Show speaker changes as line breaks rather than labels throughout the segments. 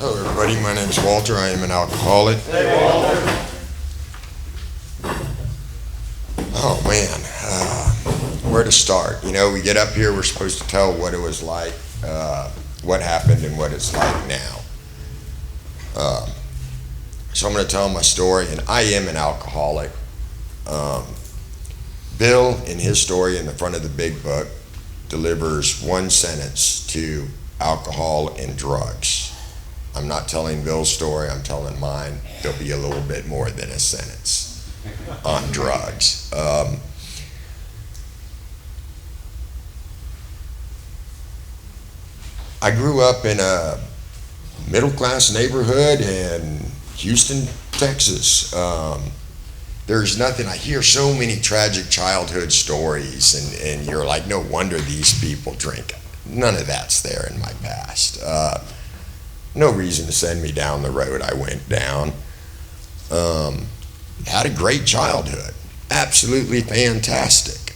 Hello, everybody. My name is Walter. I am an alcoholic.
Hey, Walter.
Oh, man. Where to start? You know, we get up here, we're supposed to tell what it was like, what happened, and what it's like now. So I'm going to tell my story, and I am an alcoholic. Bill, in his story in the front of the big book, delivers one sentence to alcohol and drugs. I'm not telling Bill's story, I'm telling mine. There'll be a little bit more than a sentence on drugs. I grew up in a middle-class neighborhood in Houston, Texas. There's nothing, I hear so many tragic childhood stories, and you're like, no wonder these people drink. None of that's there in my past. No reason to send me down the road I went down. Had a great childhood, absolutely fantastic.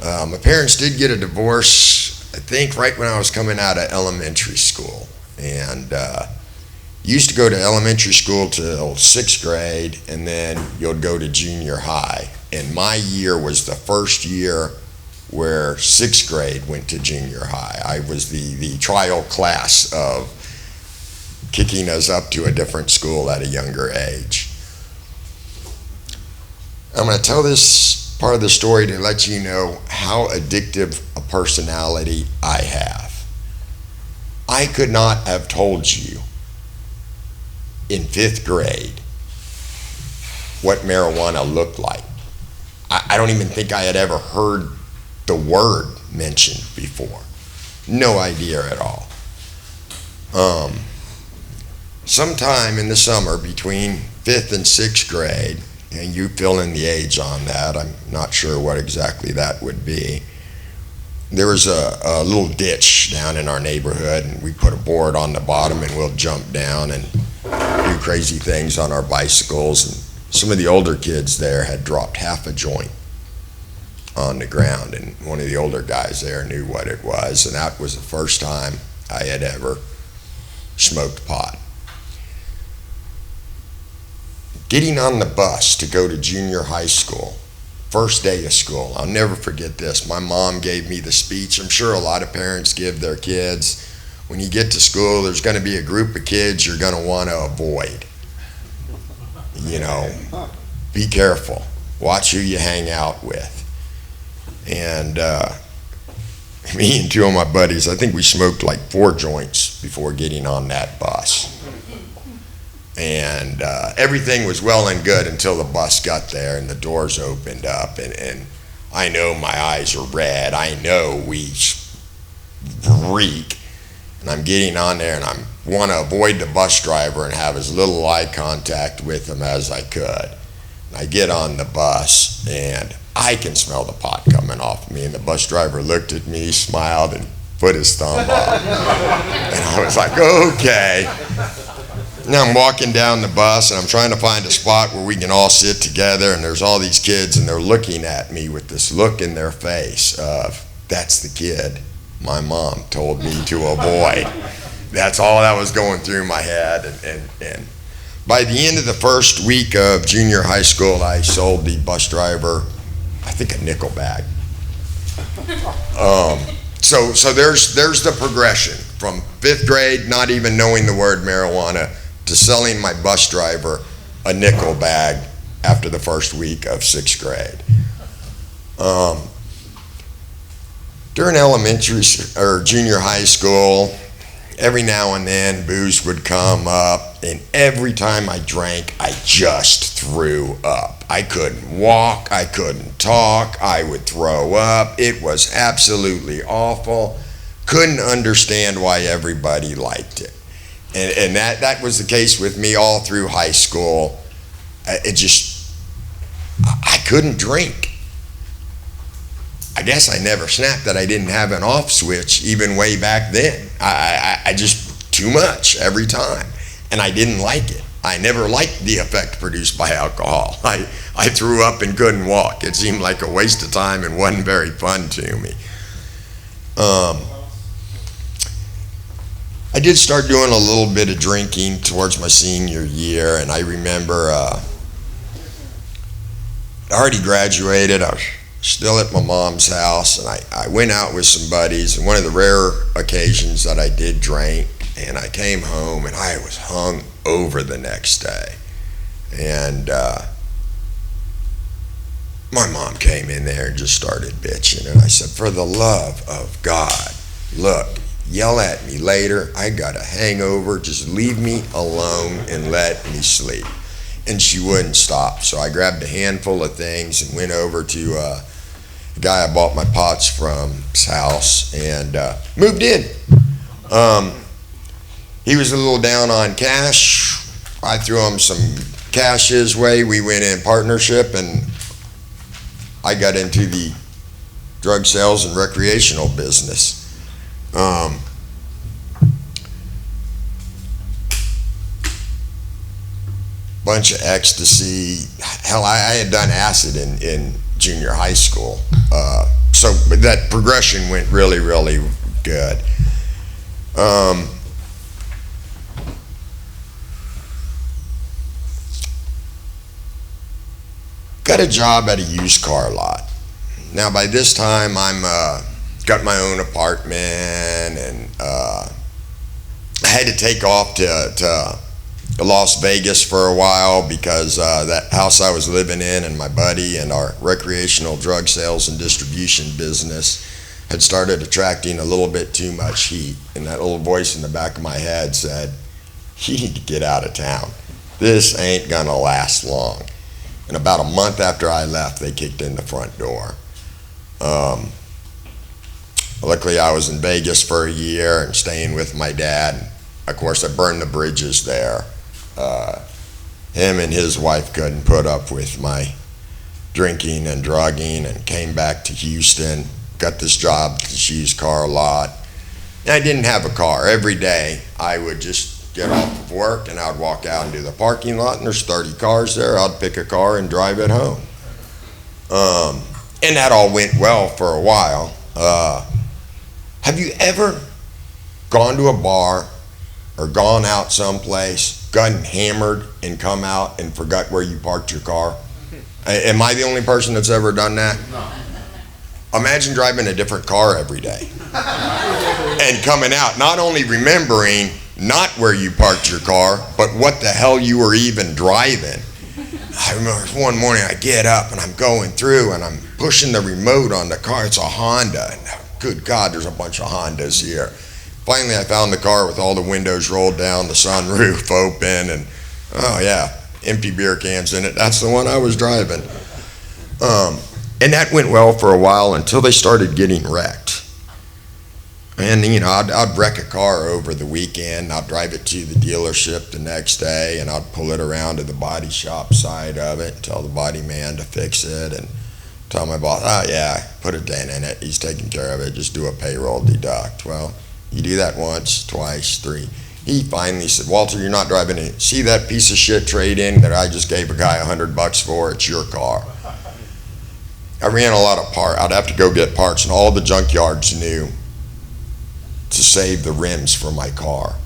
My parents did get a divorce, I think right when I was coming out of elementary school, and used to go to elementary school till 6th grade, and then you'll go to junior high. And my year was the first year where 6th grade went to junior high. I was the trial class of kicking us up to a different school at a younger age. I'm going to tell this part of the story to let you know how addictive a personality I have. I could not have told you in 5th grade what marijuana looked like. I don't even think I had ever heard the word mentioned before. No idea at all. Sometime in the summer between 5th and 6th grade, and you fill in the age on that, I'm not sure what exactly that would be, there was a little ditch down in our neighborhood, and we put a board on the bottom, and we'll jump down and do crazy things on our bicycles. And some of the older kids there had dropped half a joint on the ground, and one of the older guys there knew what it was, and that was the first time I had ever smoked pot. Getting on the bus to go to junior high school, first day of school, I'll never forget this. My mom gave me the speech. I'm sure a lot of parents give their kids. When you get to school, there's going to be a group of kids you're going to want to avoid. You know, be careful. Watch who you hang out with. And me and 2 of my buddies, I think we smoked like 4 joints before getting on that bus. And everything was well and good until the bus got there and the doors opened up, and I know my eyes are red. I know we reek, and I'm getting on there, and I want to avoid the bus driver and have as little eye contact with him as I could. And I get on the bus, and I can smell the pot coming off me, and the bus driver looked at me, smiled, and put his thumb up. And I was like, okay. Now I'm walking down the bus, and I'm trying to find a spot where we can all sit together, and there's all these kids, and they're looking at me with this look in their face of, that's the kid my mom told me to avoid. That's all that was going through my head. And by the end of the first week of junior high school, I sold the bus driver, I think, a nickel bag. So there's the progression from 5th grade, not even knowing the word marijuana, to selling my bus driver a nickel bag after the first week of 6th grade. During elementary or junior high school, every now and then booze would come up, and every time I drank, I just threw up. I couldn't walk, I couldn't talk, I would throw up. It was absolutely awful. Couldn't understand why everybody liked it. And that was the case with me all through high school. I couldn't drink. I guess I never snapped that I didn't have an off switch even way back then. I just, too much every time. And I didn't like it. I never liked the effect produced by alcohol. I threw up and couldn't walk. It seemed like a waste of time and wasn't very fun to me. I did start doing a little bit of drinking towards my senior year, and I remember I already graduated. I was still at my mom's house, and I went out with some buddies, and one of the rare occasions that I did drink, and I came home, and I was hung over the next day. And my mom came in there and just started bitching, and I said, for the love of God, look, yell at me later. I got a hangover. Just leave me alone and let me sleep. And she wouldn't stop. So I grabbed a handful of things and went over to the guy I bought my pots from's house and moved in. He was a little down on cash. I threw him some cash his way. We went in partnership, and I got into the drug sales and recreational business. Bunch of ecstasy. Hell, I had done acid in junior high school. So that progression went really, really good. Got a job at a used car lot. Now by this time I'm got my own apartment, and I had to take off to Las Vegas for a while because that house I was living in and my buddy and our recreational drug sales and distribution business had started attracting a little bit too much heat, and that little voice in the back of my head said, you need to get out of town. This ain't gonna last long. And about a month after I left, they kicked in the front door. Luckily, I was in Vegas for a year and staying with my dad. Of course, I burned the bridges there. Him and his wife couldn't put up with my drinking and drugging, and came back to Houston, got this job at the used car lot. And I didn't have a car. Every day, I would just get off of work and I'd walk out into the parking lot, and there's 30 cars there. I'd pick a car and drive it home. And that all went well for a while. Have you ever gone to a bar or gone out someplace, gotten hammered, and come out and forgot where you parked your car? Am I the only person that's ever done that? No. Imagine driving a different car every day and coming out, not only remembering not where you parked your car, but what the hell you were even driving. I remember one morning I get up and I'm going through and I'm pushing the remote on the car. It's a Honda. And good God, there's a bunch of Hondas here. Finally, I found the car with all the windows rolled down, the sunroof open, and oh yeah, empty beer cans in it. That's the one I was driving. And that went well for a while until they started getting wrecked. And you know, I'd wreck a car over the weekend. I'd drive it to the dealership the next day, and I'd pull it around to the body shop side of it, tell the body man to fix it, and tell my boss, oh yeah, put a dent in it. He's taking care of it. Just do a payroll deduct. Well, you do that once, twice, three. He finally said, Walter, you're not driving it. See that piece of shit trade-in that I just gave a guy $100 for? It's your car. I ran a lot of parts. I'd have to go get parts, and all the junkyards knew to save the rims for my car.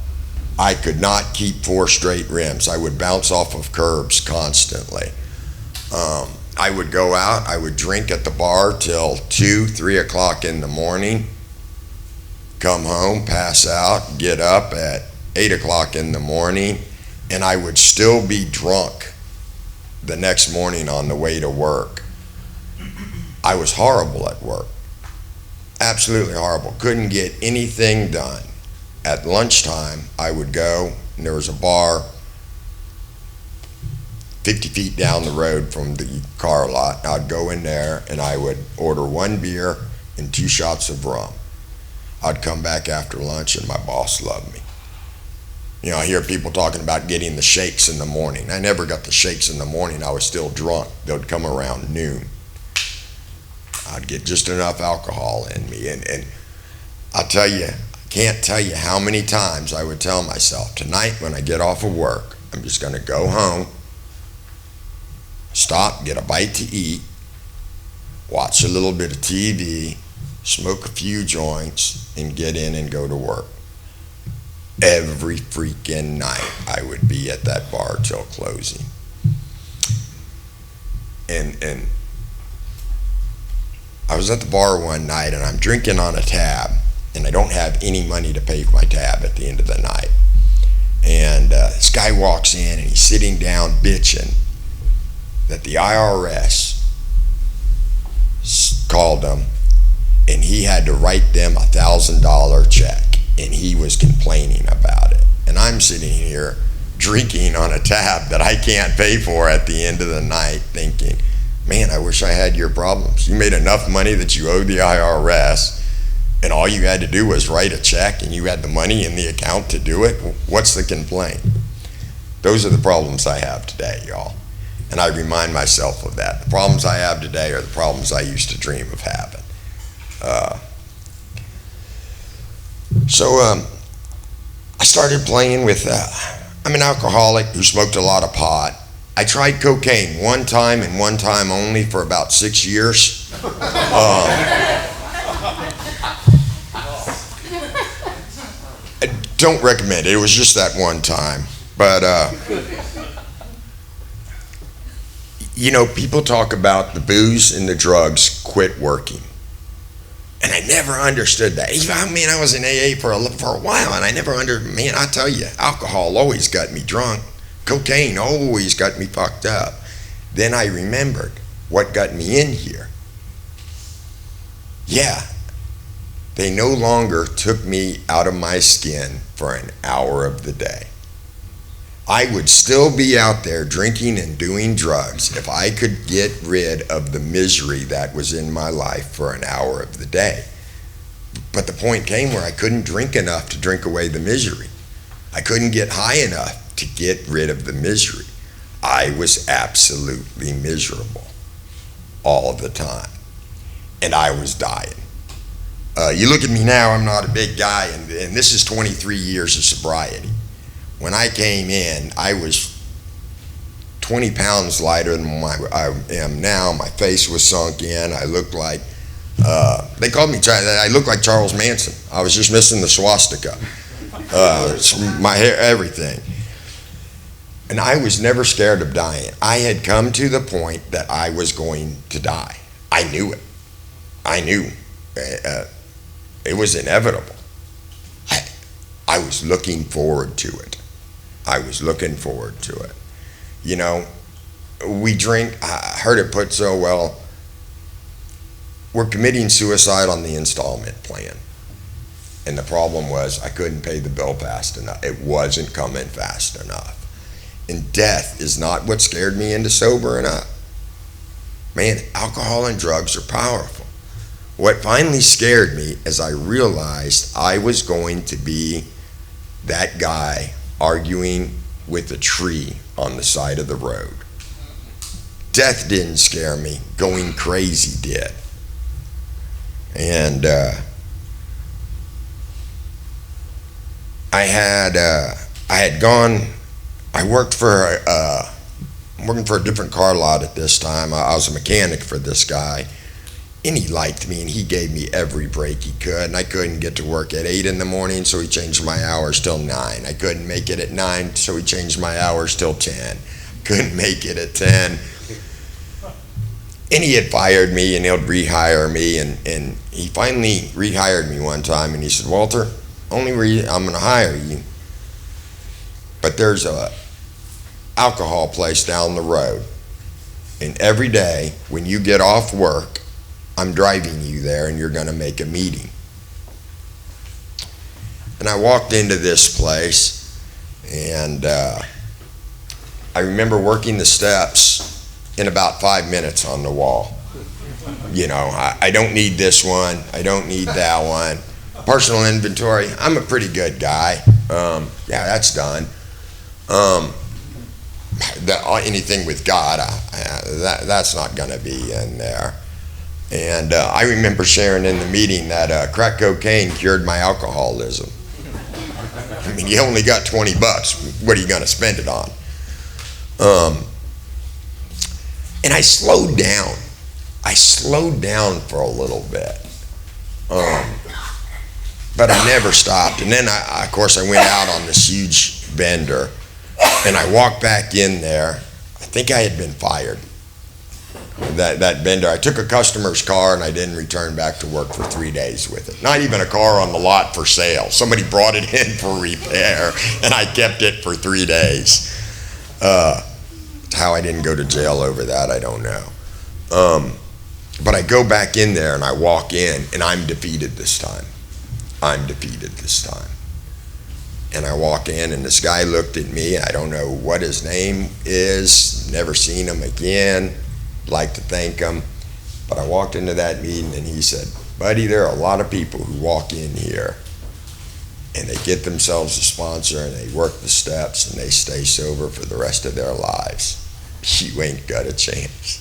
I could not keep 4 straight rims. I would bounce off of curbs constantly. I would go out, I would drink at the bar till 2, 3 o'clock in the morning, come home, pass out, get up at 8 o'clock in the morning, and I would still be drunk the next morning on the way to work. I was horrible at work. Absolutely horrible. Couldn't get anything done. At lunchtime, I would go, and there was a bar 50 feet down the road from the car lot. I'd go in there, and I would order 1 beer and 2 shots of rum. I'd come back after lunch, and my boss loved me. You know, I hear people talking about getting the shakes in the morning. I never got the shakes in the morning. I was still drunk. They would come around noon. I'd get just enough alcohol in me, and I'll tell you, I can't tell you how many times I would tell myself, tonight when I get off of work, I'm just going to go home, stop, get a bite to eat, watch a little bit of TV, smoke a few joints, and get in and go to work. every freaking night I would be at that bar till closing. And I was at the bar one night and I'm drinking on a tab and I don't have any money to pay for my tab at the end of the night. And this guy walks in and he's sitting down bitching that the IRS called him and he had to write them $1,000 check and he was complaining about it. And I'm sitting here drinking on a tab that I can't pay for at the end of the night thinking, man, I wish I had your problems. You made enough money that you owed the IRS and all you had to do was write a check and you had the money in the account to do it. What's the complaint? Those are the problems I have today, y'all. And I remind myself of that. The problems I have today are the problems I used to dream of having. I started playing with, I'm an alcoholic who smoked a lot of pot. I tried cocaine one time and one time only for about 6 years. I don't recommend it. It was just that one time. But, you know, people talk about the booze and the drugs quit working. And I never understood that. I mean, I was in AA for a while, and I never man, I tell you, alcohol always got me drunk. Cocaine always got me fucked up. Then I remembered what got me in here. Yeah, they no longer took me out of my skin for an hour of the day. I would still be out there drinking and doing drugs if I could get rid of the misery that was in my life for an hour of the day. But the point came where I couldn't drink enough to drink away the misery. I couldn't get high enough to get rid of the misery. I was absolutely miserable all of the time. And I was dying. You look at me now, I'm not a big guy, and this is 23 years of sobriety. When I came in, I was 20 pounds lighter than I am now. My face was sunk in. I looked like, they called me, I looked like Charles Manson. I was just missing the swastika. My hair, everything. And I was never scared of dying. I had come to the point that I was going to die. I knew it. I knew. It was inevitable. I was looking forward to it. I was looking forward to it. You know, we drink, I heard it put so well, we're committing suicide on the installment plan. And the problem was I couldn't pay the bill fast enough. It wasn't coming fast enough. And death is not what scared me into sobering up. Man, alcohol and drugs are powerful. What finally scared me is I realized I was going to be that guy arguing with a tree on the side of the road. Death didn't scare me. Going crazy did. And I worked for working for a different car lot at this time. I was a mechanic for this guy. And he liked me, and he gave me every break he could. And I couldn't get to work at 8 in the morning, so he changed my hours till 9. I couldn't make it at 9, so he changed my hours till 10. Couldn't make it at 10. And he had fired me, and he'd rehire me. And he finally rehired me one time, and he said, Walter, only reason I'm going to hire you, but there's a alcohol place down the road. And every day when you get off work, I'm driving you there and you're going to make a meeting. And I walked into this place and I remember working the steps in about 5 minutes on the wall. You know, I don't need this one. I don't need that one. Personal inventory, I'm a pretty good guy. Yeah, that's done. Anything with God, that's not going to be in there. And I remember sharing in the meeting that crack cocaine cured my alcoholism. I mean, you only got $20. What are you going to spend it on? And I slowed down. I slowed down for a little bit. but I never stopped. And then of course, I went out on this huge bender, and I walked back in there. I think I had been fired. That bender, I took a customer's car and I didn't return back to work for 3 days with it. Not even a car on the lot for sale. Somebody brought it in for repair, and I kept it for 3 days. How I didn't go to jail over that, I don't know. But I go back in there and I walk in, and I'm defeated this time. And I walk in, and this guy looked at me. I don't know what his name is, never seen him again, like to thank him. But I walked into that meeting, and he said, "Buddy, there are a lot of people who walk in here and they get themselves a sponsor and they work the steps and they stay sober for the rest of their lives. You ain't got a chance.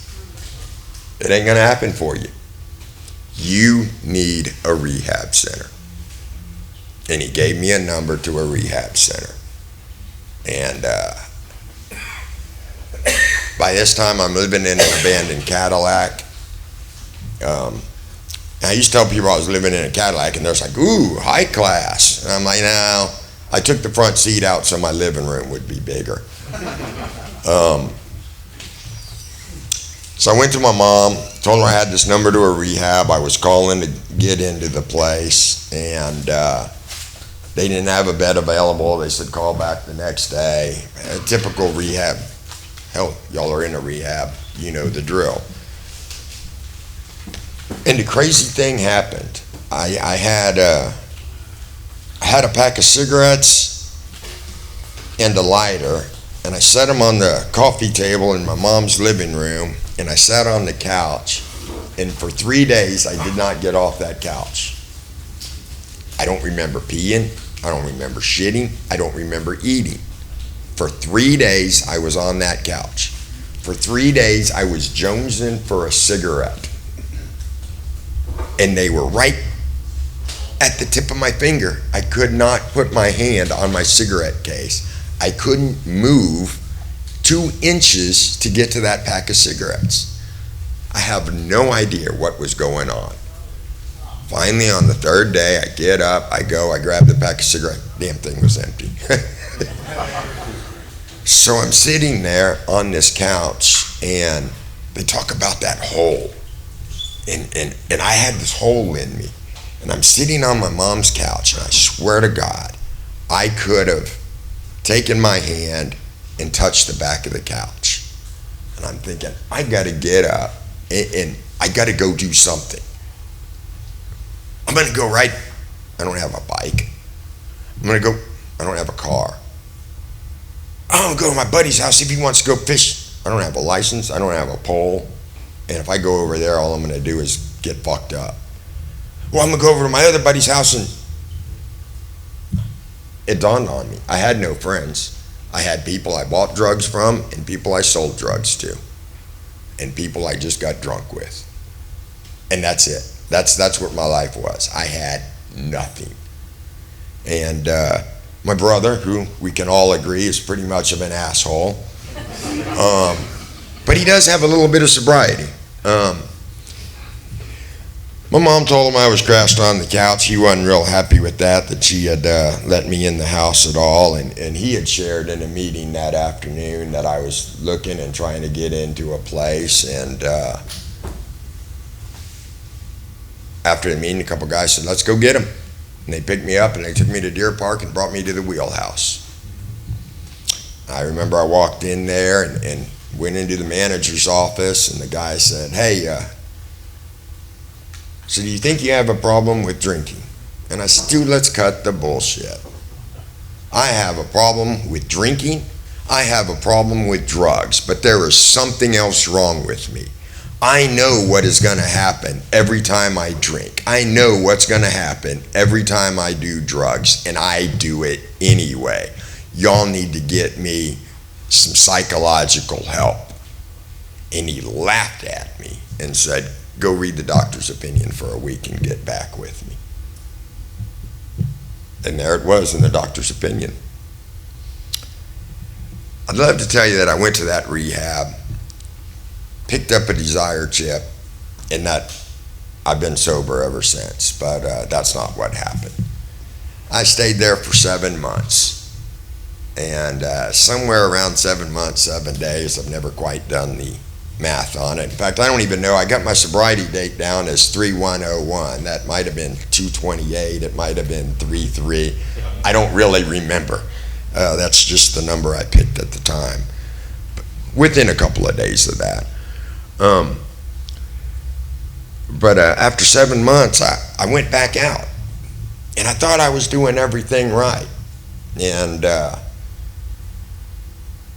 It ain't gonna happen for you. You need a rehab center." And he gave me a number to a rehab center. And by this time, I'm living in an abandoned Cadillac. I used to tell people I was living in a Cadillac, and they're like, "Ooh, high class." And I'm like, "No, I took the front seat out so my living room would be bigger." So I went to my mom, told her I had this number to a rehab. I was calling to get into the place, and they didn't have a bed available. They said, "Call back the next day." A typical rehab. Hell, y'all are in a rehab, you know the drill. And the crazy thing happened. I had a pack of cigarettes and a lighter, and I set them on the coffee table in my mom's living room, and I sat on the couch, and for 3 days I did not get off that couch. I don't remember peeing, I don't remember shitting, I don't remember eating. For 3 days I was on that couch. For 3 days I was jonesing for a cigarette. And they were right at the tip of my finger. I could not put my hand on my cigarette case. I couldn't move 2 inches to get to that pack of cigarettes. I have no idea what was going on. Finally, on the 3rd day, I get up, I go, I grab the pack of cigarettes. Damn thing was empty. So I'm sitting there on this couch, and they talk about that hole. And I had this hole in me, and I'm sitting on my mom's couch, and I swear to God, I could have taken my hand and touched the back of the couch. And I'm thinking, I gotta get up, and I gotta go do something. I'm gonna go right, I don't have a bike. I don't have a car. I'm gonna go to my buddy's house if he wants to go fish. I don't have a license, I don't have a pole. And if I go over there, all I'm gonna do is get fucked up. Well, I'm gonna go over to my other buddy's house, and it dawned on me. I had no friends. I had people I bought drugs from, and people I sold drugs to, and people I just got drunk with. And that's it. That's what my life was. I had nothing. And my brother, who we can all agree is pretty much of an asshole, but he does have a little bit of sobriety. My mom told him I was crashed on the couch. He wasn't real happy with that she had let me in the house at all. And he had shared in a meeting that afternoon that I was looking and trying to get into a place. And after the meeting, a couple guys said, "Let's go get him." And they picked me up and they took me to Deer Park and brought me to the Wheelhouse. I remember I walked in there and went into the manager's office, and the guy said, "Hey, so do you think you have a problem with drinking?" And I said, "Dude, let's cut the bullshit. I have a problem with drinking. I have a problem with drugs, but there is something else wrong with me. I know what is going to happen every time I drink. I know what's going to happen every time I do drugs, and I do it anyway. Y'all need to get me some psychological help." And he laughed at me and said, "Go read the doctor's opinion for a week and get back with me." And there it was in the doctor's opinion. I'd love to tell you that I went to that rehab, picked up a Desire chip, and that I've been sober ever since, but that's not what happened. I stayed there for 7 months. And somewhere around 7 months, 7 days, I've never quite done the math on it. In fact, I don't even know. I got my sobriety date down as 3101. That might have been 228. It might have been 33. I don't really remember. That's just the number I picked at the time. Within a couple of days of that. But after 7 months, I went back out. And I thought I was doing everything right. And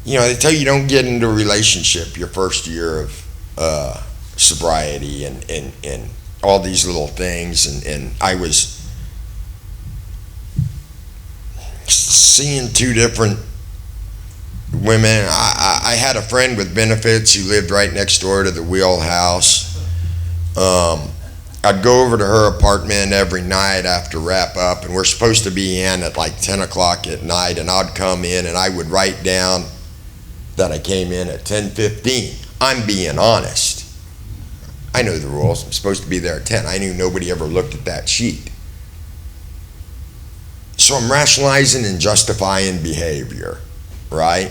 they tell you don't get into a relationship your first year of sobriety and all these little things. And I was seeing two different women. I had a friend with benefits who lived right next door to the wheelhouse. I'd go over to her apartment every night after wrap up, and we're supposed to be in at like 10 o'clock at night, and I'd come in and I would write down that I came in at 10:15. I'm being honest. I know the rules. I'm supposed to be there at 10. I knew nobody ever looked at that sheet. So I'm rationalizing and justifying behavior, right?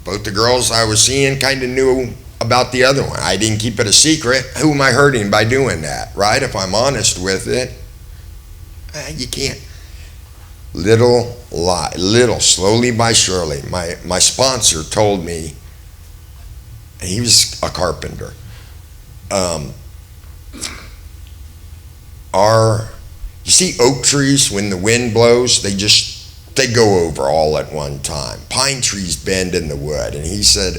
Both the girls I was seeing kind of knew about the other one. I didn't keep it a secret. Who am I hurting by doing that, right? If I'm honest with it, you can't. Little, slowly by surely. My sponsor told me, and he was a carpenter, you see oak trees, when the wind blows, they go over all at one time. Pine trees bend in the wood. And he said,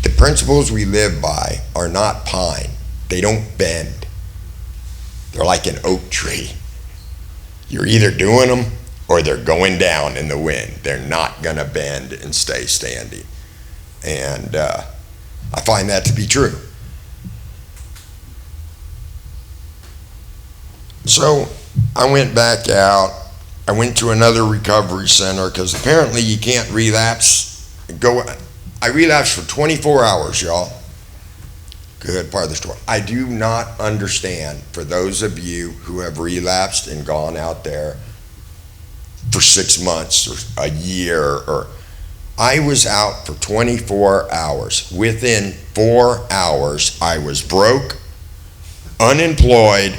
the principles we live by are not pine. They don't bend. They're like an oak tree. You're either doing them or they're going down in the wind. They're not going to bend and stay standing. And I find that to be true. So I went back out. I went to another recovery center because apparently you can't relapse. I relapsed for 24 hours, y'all. Good part of the story. I do not understand, for those of you who have relapsed and gone out there for 6 months or a year, I was out for 24 hours. Within 4 hours, I was broke, unemployed,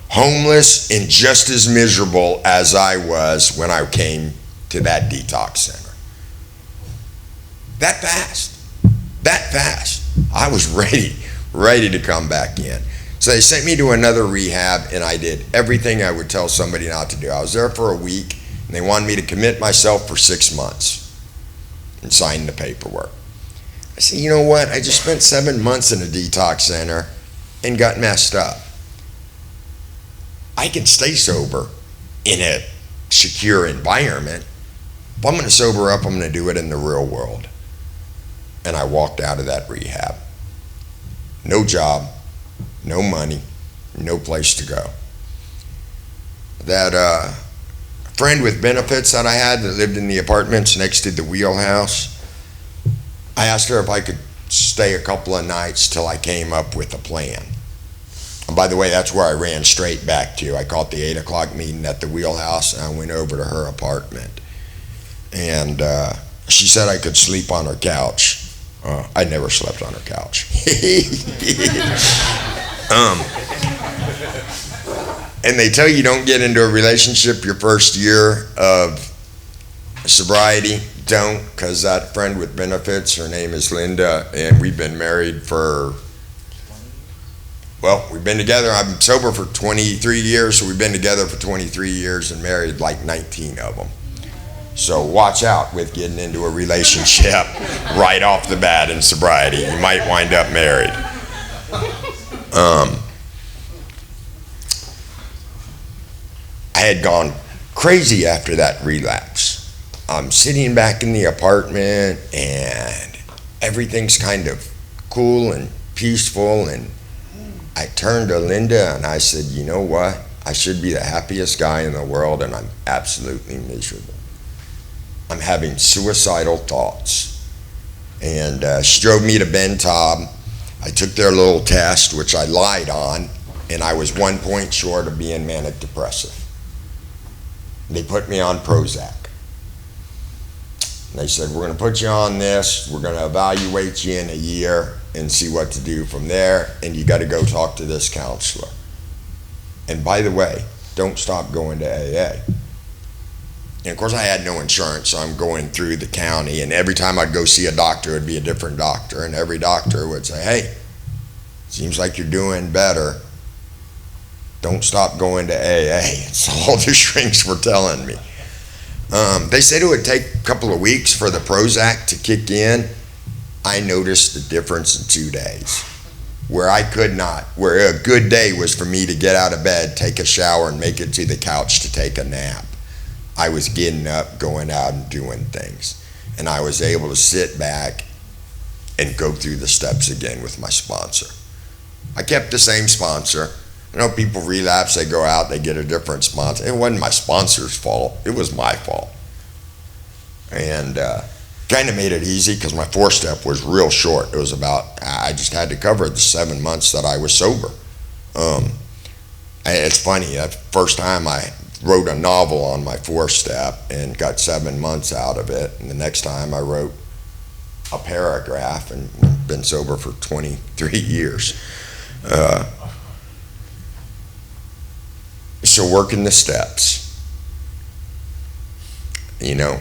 homeless, and just as miserable as I was when I came to that detox center. That fast. I was ready to come back in. So they sent me to another rehab, and I did everything I would tell somebody not to do. I was there for a week, and they wanted me to commit myself for 6 months and sign the paperwork. I said, you know what? I just spent 7 months in a detox center and got messed up. I can stay sober in a secure environment. If I'm going to sober up, I'm going to do it in the real world. And I walked out of that rehab. No job, no money, no place to go. That friend with benefits that I had that lived in the apartments next to the wheelhouse, I asked her if I could stay a couple of nights till I came up with a plan. And by the way, that's where I ran straight back to. I caught the 8 o'clock meeting at the wheelhouse, and I went over to her apartment. And she said I could sleep on her couch. I never slept on her couch. And they tell you don't get into a relationship your first year of sobriety. Don't, because that friend with benefits, her name is Linda, and we've been married for, we've been together. I'm sober for 23 years, so we've been together for 23 years and married like 19 of them. So watch out with getting into a relationship right off the bat in sobriety. You might wind up married. I had gone crazy after that relapse. I'm sitting back in the apartment and everything's kind of cool and peaceful, and I turned to Linda and I said, you know what? I should be the happiest guy in the world, and I'm absolutely miserable. I'm having suicidal thoughts. And she drove me to Ben Taub. I took their little test, which I lied on, and I was 1 point short of being manic depressive. They put me on Prozac. They said, we're going to put you on this, we're going to evaluate you in a year and see what to do from there, and you got to go talk to this counselor. And by the way, don't stop going to AA. And of course I had no insurance, so I'm going through the county, and every time I'd go see a doctor, it would be a different doctor, and every doctor would say, hey, seems like you're doing better. Don't stop going to AA. It's all the shrinks were telling me. They said it would take a couple of weeks for the Prozac to kick in. I noticed the difference in 2 days. Where a good day was for me to get out of bed, take a shower, and make it to the couch to take a nap. I was getting up, going out, and doing things. And I was able to sit back and go through the steps again with my sponsor. I kept the same sponsor. I know people relapse, they go out, they get a different sponsor. It wasn't my sponsor's fault, it was my fault. And kind of made it easy because my 4-step was real short. It was I just had to cover the 7 months that I was sober. It's funny, that first time I wrote a novel on my 4-step and got 7 months out of it, and the next time I wrote a paragraph and been sober for 23 years. So working the steps, you know,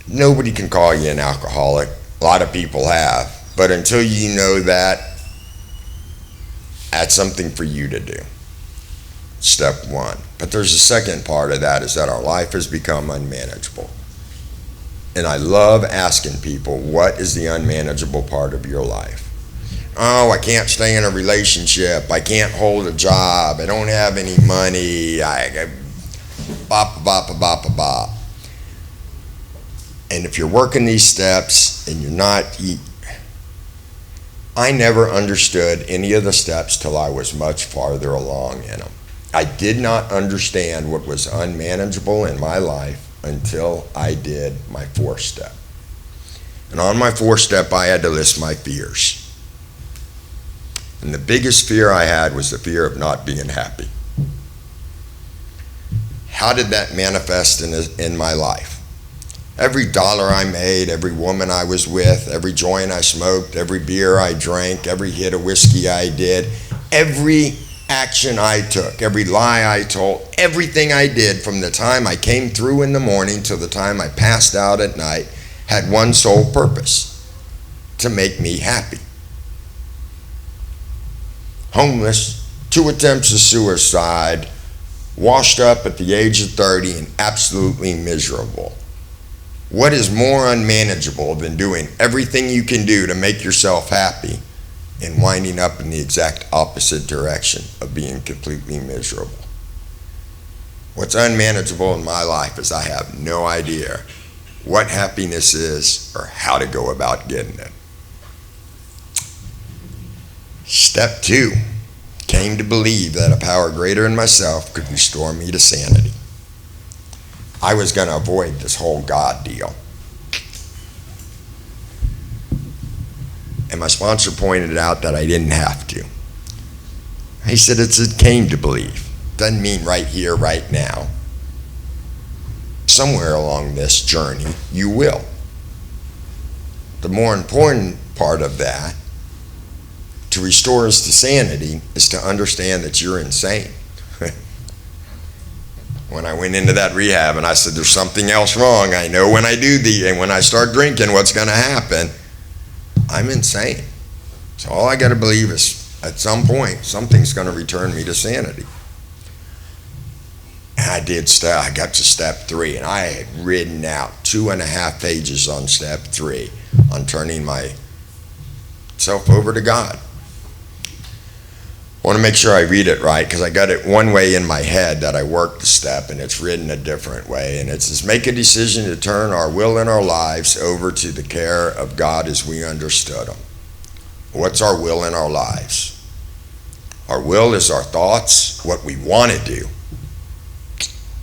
nobody can call you an alcoholic. A lot of people have, but until you know that, that's something for you to do. Step one. But there's a second part of that, is that our life has become unmanageable. And I love asking people, what is the unmanageable part of your life? Oh, I can't stay in a relationship, I can't hold a job, I don't have any money, bop, bop, bop, bop, bop. And if you're working these steps and you're not, I never understood any of the steps till I was much farther along in them. I did not understand what was unmanageable in my life until I did my 4-step. And on my 4-step, I had to list my fears. And the biggest fear I had was the fear of not being happy. How did that manifest in my life? Every dollar I made, every woman I was with, every joint I smoked, every beer I drank, every hit of whiskey I did, every action I took, every lie I told, everything I did from the time I came through in the morning till the time I passed out at night had one sole purpose: to make me happy. Homeless, 2 attempts of suicide, washed up at the age of 30 and absolutely miserable. What is more unmanageable than doing everything you can do to make yourself happy and winding up in the exact opposite direction of being completely miserable? What's unmanageable in my life is I have no idea what happiness is or how to go about getting it. Step 2, came to believe that a power greater than myself could restore me to sanity. I was going to avoid this whole God deal. And my sponsor pointed out that I didn't have to. He said it's a came to believe. Doesn't mean right here, right now. Somewhere along this journey, you will. The more important part of that, to restore us to sanity, is to understand that you're insane. When I went into that rehab and I said, there's something else wrong, I know when I do and when I start drinking, what's going to happen? I'm insane. So all I got to believe is at some point, something's going to return me to sanity. And I got to step 3, and I had written out 2.5 pages on step 3 on turning myself over to God. I want to make sure I read it right, because I got it one way in my head that I worked the step, and it's written a different way. And it says, make a decision to turn our will and our lives over to the care of God as we understood them. What's our will in our lives? Our will is our thoughts, what we want to do.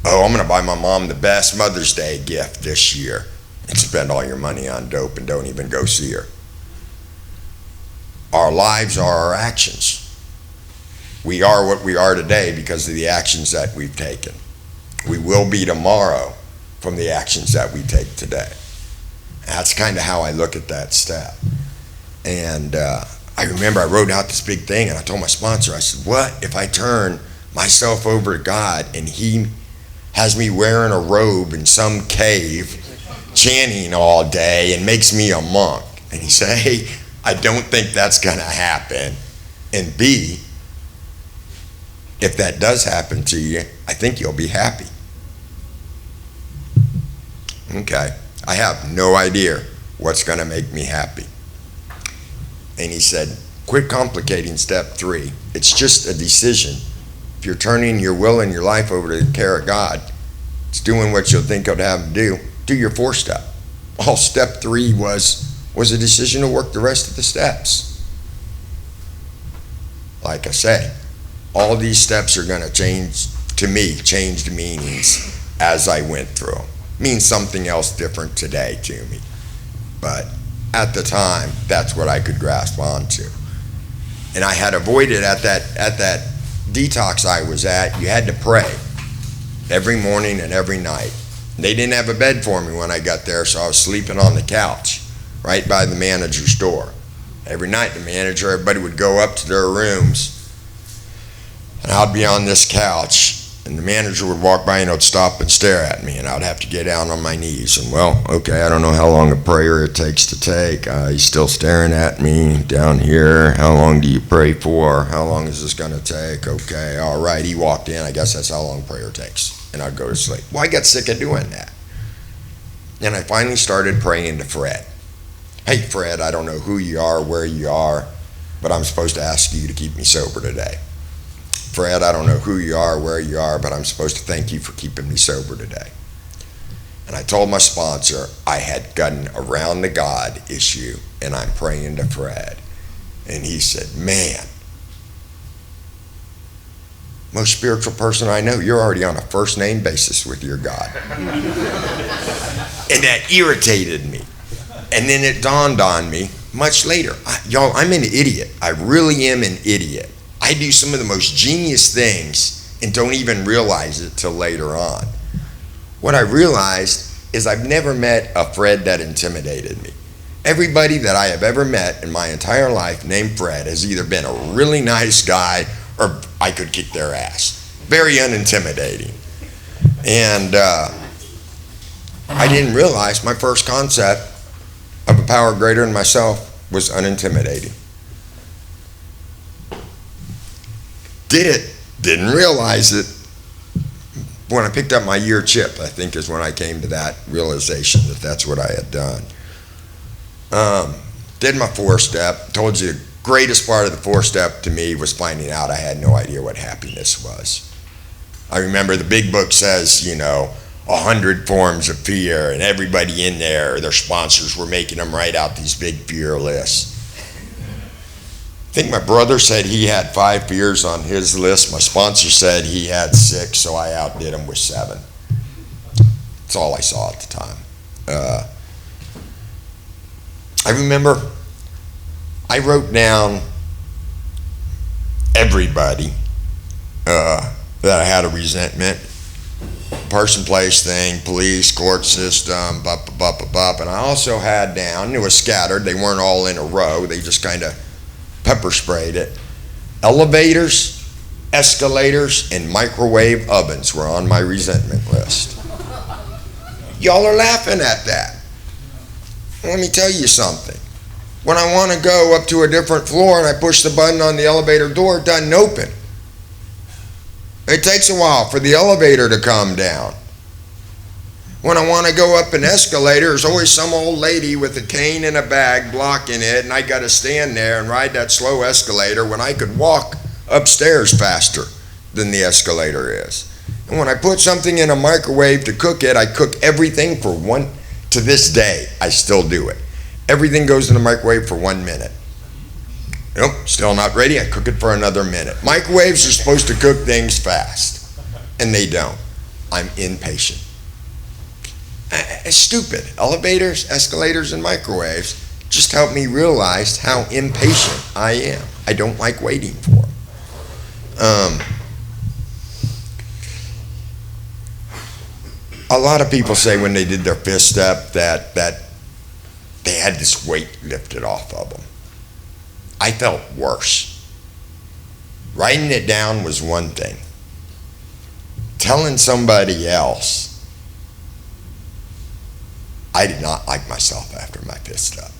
Oh, I'm going to buy my mom the best Mother's Day gift this year, and spend all your money on dope and don't even go see her. Our lives are our actions. We are what we are today because of the actions that we've taken. We will be tomorrow from the actions that we take today. That's kind of how I look at that step. And I remember I wrote out this big thing, and I told my sponsor, I said, what if I turn myself over to God and he has me wearing a robe in some cave chanting all day and makes me a monk? And he said, hey, I don't think that's going to happen. And B, if that does happen to you, I think you'll be happy. Okay, I have no idea what's going to make me happy. And he said, quit complicating step 3. It's just a decision. If you're turning your will and your life over to the care of God, it's doing what you'll think you'll have him do your 4 step. All step 3 was a decision to work the rest of the steps. Like I say, all these steps are going to change, to me, changed meanings as I went through them. Means something else different today to me. But at the time, that's what I could grasp onto. And I had avoided at that detox I was at, you had to pray every morning and every night. They didn't have a bed for me when I got there, so I was sleeping on the couch right by the manager's door. Every night the manager, everybody would go up to their rooms, and I'd be on this couch, and the manager would walk by and would stop and stare at me, and I'd have to get down on my knees. And well, okay, I don't know how long a prayer it takes to take. He's still staring at me down here. How long do you pray for? How long is this going to take? Okay, all right. He walked in. I guess that's how long prayer takes. And I'd go to sleep. Well, I got sick of doing that. And I finally started praying to Fred. Hey, Fred, I don't know who you are, where you are, but I'm supposed to ask you to keep me sober today. Fred, I don't know who you are, where you are, but I'm supposed to thank you for keeping me sober today. And I told my sponsor I had gotten around the God issue, and I'm praying to Fred. And he said, man, most spiritual person I know, you're already on a first name basis with your God. And that irritated me. And then it dawned on me much later, y'all, I'm an idiot. I really am an idiot. I do some of the most genius things and don't even realize it till later on. What I realized is I've never met a Fred that intimidated me. Everybody that I have ever met in my entire life named Fred has either been a really nice guy or I could kick their ass. Very unintimidating. And I didn't realize my first concept of a power greater than myself was unintimidating. Didn't realize it when I picked up my year chip, I think is when I came to that realization that that's what I had done. Did my 4-step, told you the greatest part of the 4-step to me was finding out I had no idea what happiness was. I remember the big book says, 100 forms of fear, and everybody in there, their sponsors were making them write out these big fear lists. I think my brother said he had 5 fears on his list. My sponsor said he had 6, so I outdid him with 7. That's all I saw at the time. I remember I wrote down everybody that I had a resentment. Person, place, thing, police, court system, and I also had down, it was scattered, they weren't all in a row, they just kind of pepper sprayed it. Elevators, escalators, and microwave ovens were on my resentment list. Y'all are laughing at that. Let me tell you something. When I want to go up to a different floor and I push the button on the elevator door, it doesn't open. It takes a while for the elevator to come down. When I want to go up an escalator, there's always some old lady with a cane and a bag blocking it, and I got to stand there and ride that slow escalator when I could walk upstairs faster than the escalator is. And when I put something in a microwave to cook it, I cook everything for to this day, I still do it. Everything goes in the microwave for 1 minute. Nope, still not ready, I cook it for another minute. Microwaves are supposed to cook things fast, and they don't. I'm impatient. It's stupid. Elevators, escalators, and microwaves just help me realize how impatient I am. I don't like waiting for them. A lot of people say when they did their fifth step that they had this weight lifted off of them. I felt worse. Writing it down was one thing. Telling somebody else, I did not like myself after my fifth step.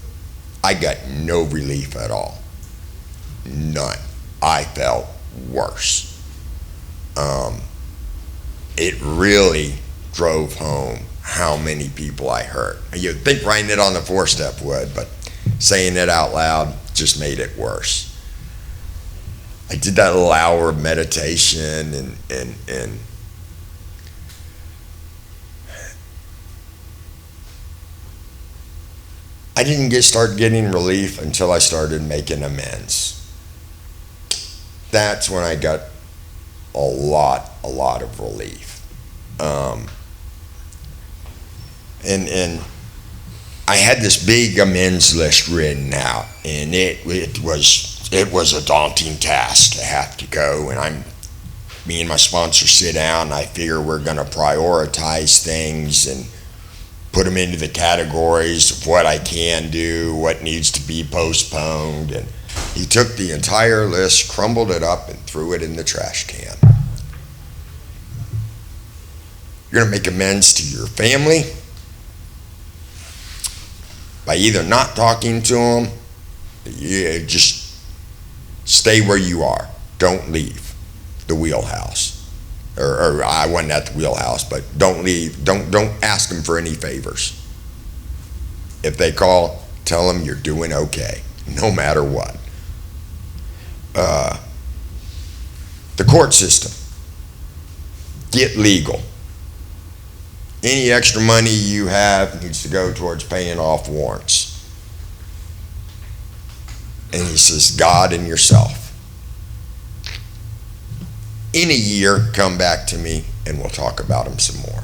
I got no relief at all. None. I felt worse. It really drove home how many people I hurt. You'd think writing it on the 4-step would, but saying it out loud just made it worse. I did that little hour of meditation and I didn't start getting relief until I started making amends. That's when I got a lot of relief. And I had this big amends list written out, and it was a daunting task to have to go. And me and my sponsor sit down, and I figure we're going to prioritize things and put them into the categories of what I can do, what needs to be postponed. And he took the entire list, crumbled it up, and threw it in the trash can. You're going to make amends to your family by either not talking to them, you just stay where you are. Don't leave the wheelhouse. Or I wasn't at the wheelhouse, but don't leave. Don't ask them for any favors. If they call, tell them you're doing okay, no matter what. The court system. Get legal. Any extra money you have needs to go towards paying off warrants. And he says, God and yourself. In a year, come back to me and we'll talk about them some more.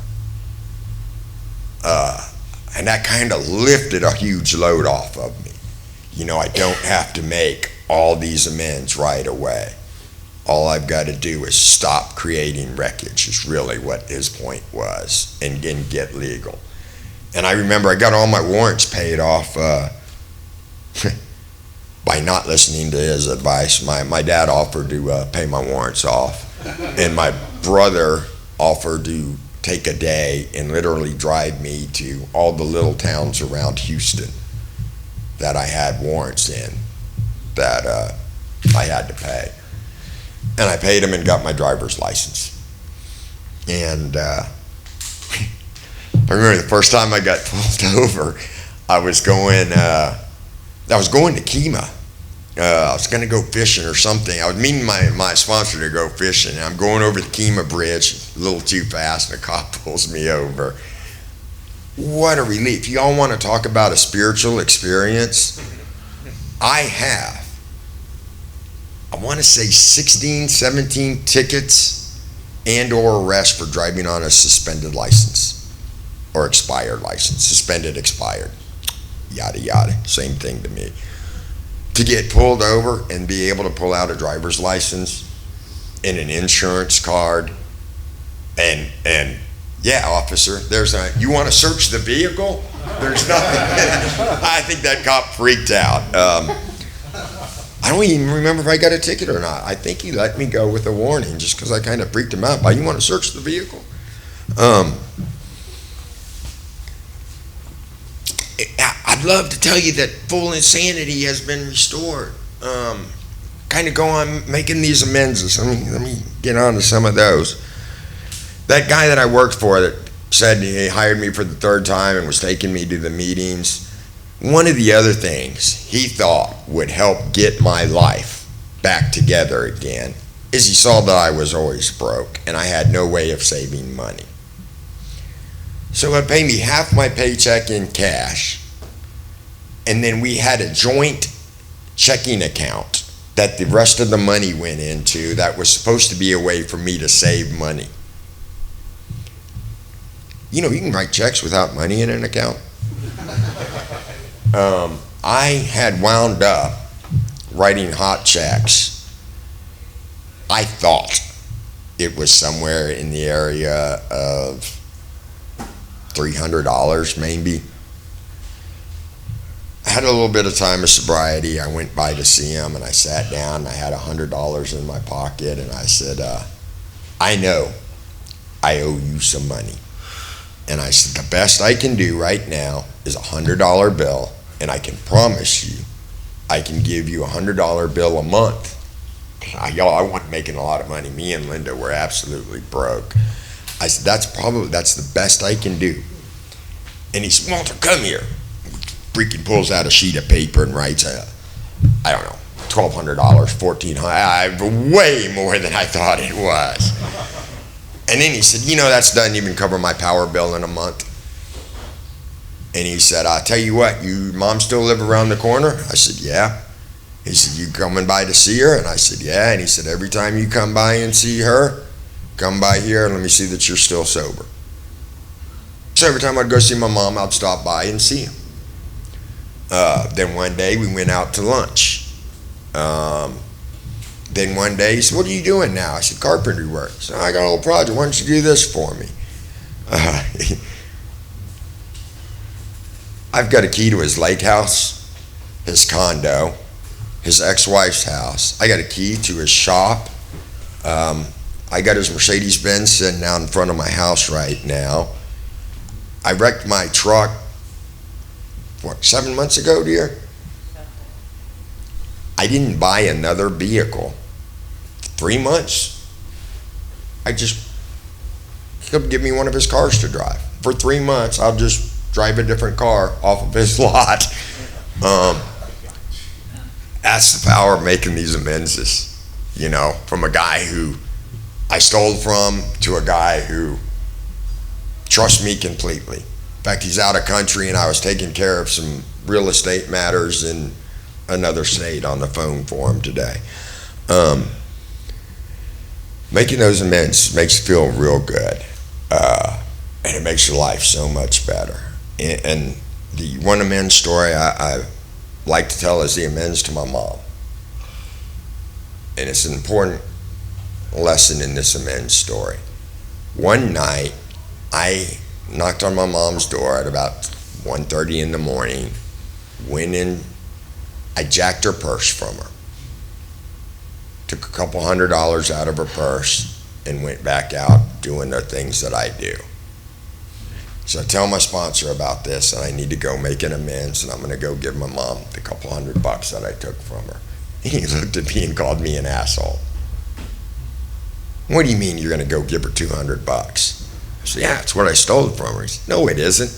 And that kind of lifted a huge load off of me. You know, I don't have to make all these amends right away. All I've got to do is stop creating wreckage, is really what his point was, and get legal. And I remember I got all my warrants paid off by not listening to his advice. My dad offered to pay my warrants off, and my brother offered to take a day and literally drive me to all the little towns around Houston that I had warrants in that I had to pay. And I paid him and got my driver's license. And I remember the first time I got pulled over, I was going to Kemah. I was going to go fishing or something. I was meeting my sponsor to go fishing, and I'm going over the Kemah Bridge a little too fast, and a cop pulls me over. What a relief. Y'all want to talk about a spiritual experience? I want to say 16, 17 tickets and or arrests for driving on a suspended license or expired license. Suspended, expired, yada, yada. Same thing to me. To get pulled over and be able to pull out a driver's license and an insurance card and yeah, officer, you want to search the vehicle? There's nothing. I think that cop freaked out. I don't even remember if I got a ticket or not. I think he let me go with a warning just because I kind of freaked him out. But you want to search the vehicle? I'd love to tell you that full insanity has been restored. Kind of go on making these amends. Let me get on to some of those. That guy that I worked for that said he hired me for the third time and was taking me to the meetings, one of the other things he thought would help get my life back together again is he saw that I was always broke and I had no way of saving money. So he'd pay me half my paycheck in cash, and then we had a joint checking account that the rest of the money went into that was supposed to be a way for me to save money. You know, you can write checks without money in an account. I had wound up writing hot checks. I thought it was somewhere in the area of $300 maybe. I had a little bit of time of sobriety. I went by to see him, and I sat down. I had $100 in my pocket, and I said, I know I owe you some money. And I said, the best I can do right now is $100 bill, and I can promise you I can give you $100 bill a month. Y'all, I wasn't making a lot of money. Me and Linda were absolutely broke. I said, that's the best I can do. And he said, Walter, come here. Freaking pulls out a sheet of paper and writes I don't know, $1,200, $1,400, way more than I thought it was. And then he said, that doesn't even cover my power bill in a month. And he said, I'll tell you what, your mom still live around the corner? I said, yeah. He said, you coming by to see her? And I said, yeah. And he said, every time you come by and see her, come by here and let me see that you're still sober. So every time I'd go see my mom, I'd stop by and see him. Then one day we went out to lunch. Then one day he said, what are you doing now? I said, carpentry work. He said, I got a little project. Why don't you do this for me? I've got a key to his lake house, his condo, his ex-wife's house. I got a key to his shop. I got his Mercedes-Benz sitting out in front of my house right now. I wrecked my truck 7 months ago, dear? I didn't buy another vehicle. 3 months. He'll give me one of his cars to drive. For 3 months, I'll just drive a different car off of his lot. That's the power of making these amends, from a guy who I stole from to a guy who trusts me completely. In fact, he's out of country, and I was taking care of some real estate matters in another state on the phone for him today. Making those amends makes you feel real good, and it makes your life so much better. And the one amends story I like to tell is the amends to my mom. And it's an important lesson in this amends story. One night, I knocked on my mom's door at about 1:30 in the morning, went in, I jacked her purse from her, took a couple $100 out of her purse, and went back out doing the things that I do. So I tell my sponsor about this, and I need to go make an amends, and I'm going to go give my mom the couple $100 that I took from her. He looked at me and called me an asshole. What do you mean you're going to go give her $200? I said, yeah, it's what I stole from her. He said, no, it isn't.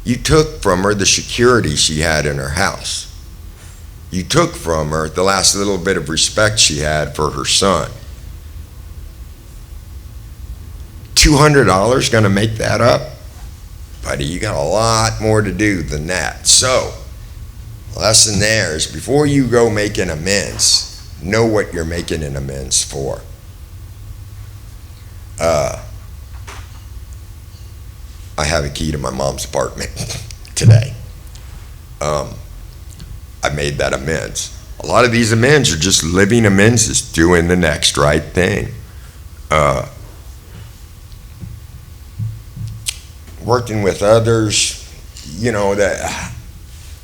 You took from her the security she had in her house. You took from her the last little bit of respect she had for her son. $200 going to make that up? Buddy, you got a lot more to do than that. So, lesson there is before you go making amends, know what you're making an amends for. I have a key to my mom's apartment today. I made that amends. A lot of these amends are just living amends, is doing the next right thing. Working with others, that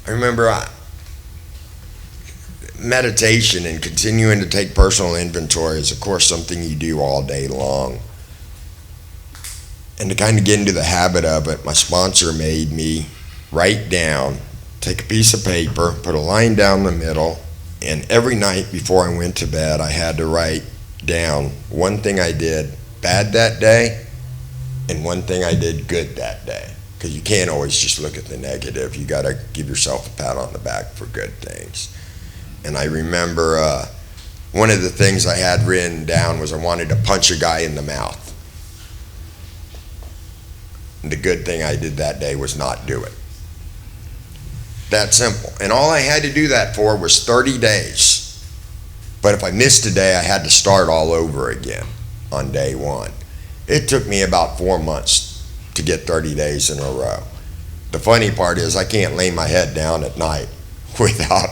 I remember meditation and continuing to take personal inventory is, of course, something you do all day long. And to kind of get into the habit of it, my sponsor made me write down, take a piece of paper, put a line down the middle, and every night before I went to bed, I had to write down one thing I did bad that day and one thing I did good that day. Because you can't always just look at the negative. You got to give yourself a pat on the back for good things. And I remember one of the things I had written down was I wanted to punch a guy in the mouth. And the good thing I did that day was not do it. That simple. And all I had to do that for was 30 days. But if I missed a day, I had to start all over again on day one. It took me about 4 months to get 30 days in a row. The funny part is I can't lay my head down at night without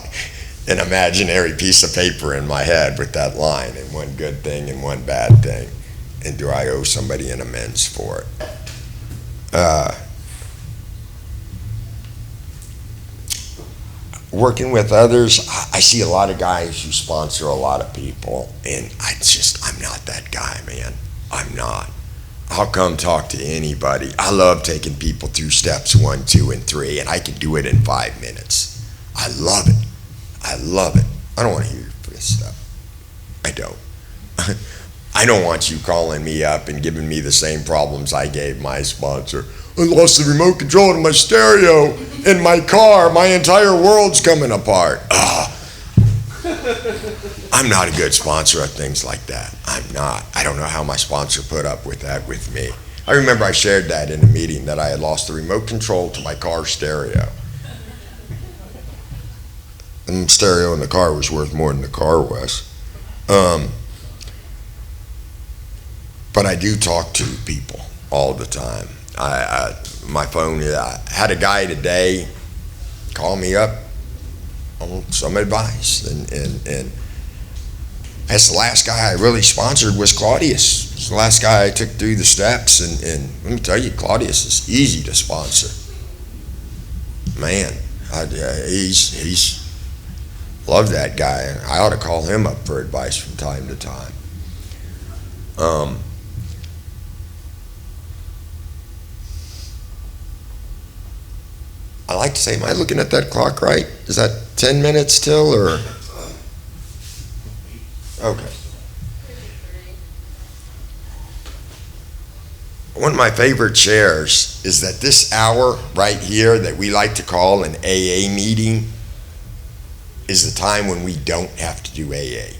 an imaginary piece of paper in my head with that line, and one good thing and one bad thing. And do I owe somebody an amends for it? Working with others, I see a lot of guys who sponsor a lot of people, and I'm not that guy, man. I'm not. I'll come talk to anybody. I love taking people through steps 1, 2, and 3, and I can do it in 5 minutes. I love it. I love it. I don't want to hear this stuff. I don't. I don't want you calling me up and giving me the same problems I gave my sponsor. I lost the remote control to my stereo in my car. My entire world's coming apart. I'm not a good sponsor of things like that. I'm not. I don't know how my sponsor put up with that with me. I remember I shared that in a meeting that I had lost the remote control to my car stereo. And the stereo in the car was worth more than the car was. But I do talk to people all the time. My phone, I had a guy today call me up on some advice, and that's the last guy I really sponsored was Claudius. It's the last guy I took through the steps, and let me tell you, Claudius is easy to sponsor. Man, he's love that guy. I ought to call him up for advice from time to time. I like to say, am I looking at that clock right? Is that 10 minutes still, or? Okay. One of my favorite shares is that this hour right here that we like to call an AA meeting is the time when we don't have to do AA.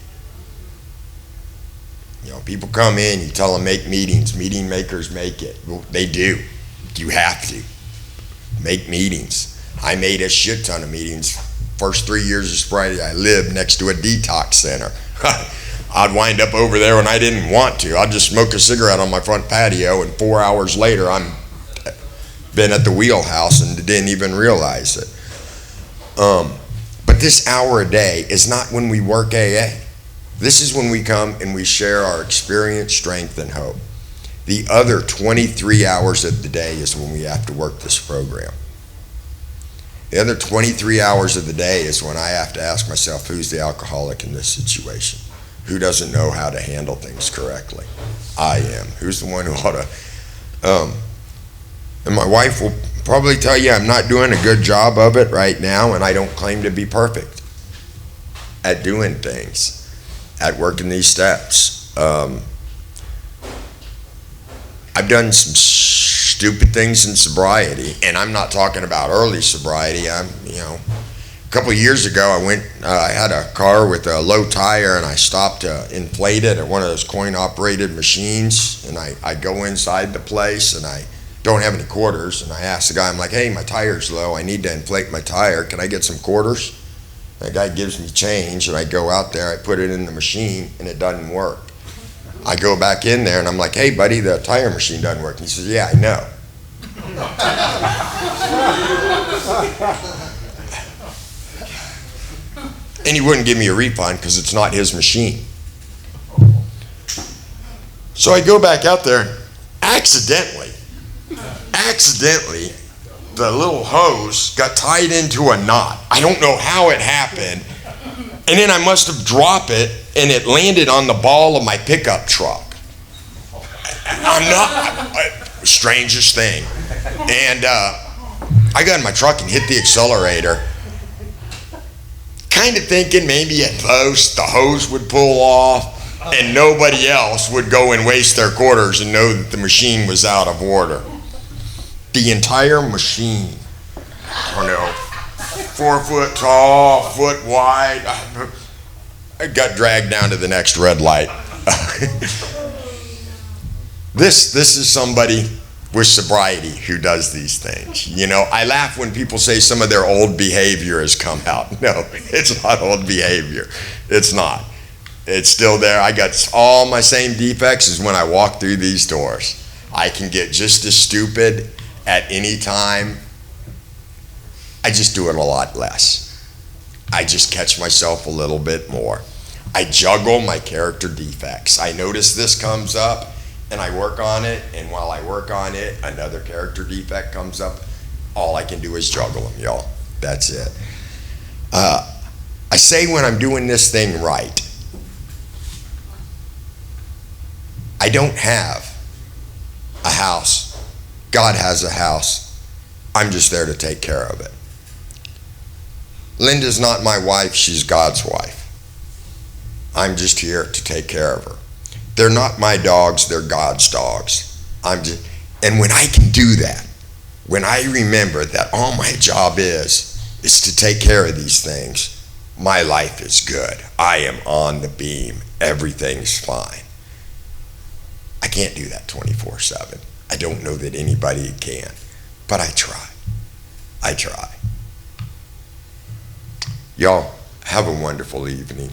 You know, people come in, you tell them make meetings, meeting makers make it. Well, they do. You have to. Make meetings. I made a shit ton of meetings. First 3 years of sobriety, I lived next to a detox center. I'd wind up over there when I didn't want to. I'd just smoke a cigarette on my front patio, and 4 hours later, I'm been at the wheelhouse and didn't even realize it. But this hour a day is not when we work AA. This is when we come and we share our experience, strength, and hope. The other 23 hours of the day is when we have to work this program. The other 23 hours of the day is when I have to ask myself, who's the alcoholic in this situation? Who doesn't know how to handle things correctly? I am. Who's the one who ought to? And my wife will probably tell you I'm not doing a good job of it right now, and I don't claim to be perfect at doing things, at working these steps. I've done some stupid things in sobriety, and I'm not talking about early sobriety. A couple of years ago, I had a car with a low tire, and I stopped to inflate it at one of those coin-operated machines, and I go inside the place, and I don't have any quarters, and I ask the guy, I'm like, hey, my tire's low. I need to inflate my tire. Can I get some quarters? That guy gives me change, and I go out there, I put it in the machine, and it doesn't work. I go back in there and I'm like, hey buddy, the tire machine doesn't work. And he says, yeah, I know. And he wouldn't give me a refund because it's not his machine. So I go back out there, accidentally, the little hose got tied into a knot. I don't know how it happened. And then I must have dropped it, and it landed on the ball of my pickup truck. Strangest thing. And I got in my truck and hit the accelerator, kind of thinking maybe at most the hose would pull off and nobody else would go and waste their quarters and know that the machine was out of order. The entire machine, I don't know, 4 foot tall, foot wide. I got dragged down to the next red light. This is somebody with sobriety who does these things. You know, I laugh when people say some of their old behavior has come out. No, it's not old behavior. It's not. It's still there. I got all my same defects as when I walk through these doors. I can get just as stupid at any time. I just do it a lot less. I just catch myself a little bit more. I juggle my character defects. I notice this comes up, and I work on it, and while I work on it, another character defect comes up. All I can do is juggle them, y'all. That's it. I say when I'm doing this thing right, I don't have a house. God has a house. I'm just there to take care of it. Linda's not my wife, she's God's wife. I'm just here to take care of her. They're not my dogs, they're God's dogs. And when I can do that, when I remember that all my job is to take care of these things, my life is good. I am on the beam. Everything's fine. I can't do that 24/7. I don't know that anybody can, but I try. I try. Y'all, have a wonderful evening.